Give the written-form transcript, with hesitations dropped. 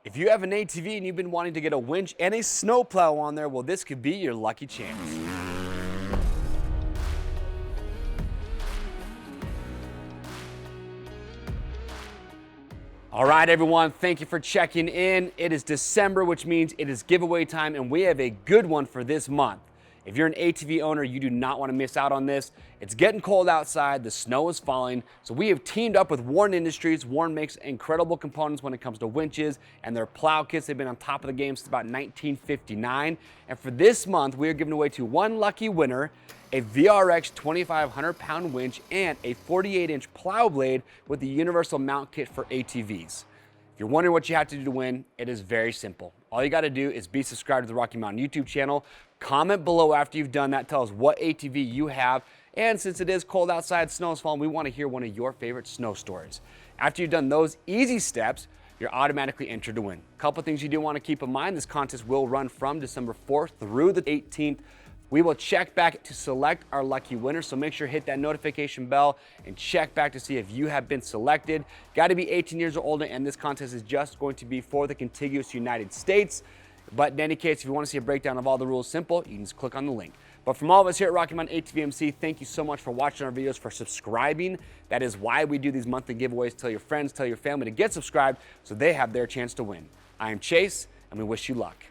If you have an ATV and you've been wanting to get a winch and a snow plow on there, well, this could be your lucky chance. All right, everyone, thank you for checking in. It is December, which means it is giveaway time, and we have a good one for this month. If you're an ATV owner, you do not want to miss out on this. It's getting cold outside, the snow is falling, so we have teamed up with WARN Industries. WARN makes incredible components when it comes to winches and their plow kits. They've been on top of the game since about 1959. And for this month, we are giving away to one lucky winner a VRX 2,500 pound winch and a 48-inch plow blade with the universal mount kit for ATVs. If you're wondering what you have to do to win, it is very simple. All you got to do is be subscribed to the Rocky Mountain YouTube channel. Comment below after you've done that. Tell us what ATV you have. And since it is cold outside, snow is falling, we want to hear one of your favorite snow stories. After you've done those easy steps, you're automatically entered to win. A couple things you do want to keep in mind. This contest will run from December 4th through the 18th. We will check back to select our lucky winner, so make sure to hit that notification bell and check back to see if you have been selected. Got to be 18 years or older, and this contest is just going to be for the contiguous United States. But in any case, if you want to see a breakdown of all the rules, simple, you can just click on the link. But from all of us here at Rocky Mountain ATVMC, thank you so much for watching our videos, for subscribing. That is why we do these monthly giveaways. Tell your friends, tell your family to get subscribed so they have their chance to win. I am Chase, and we wish you luck.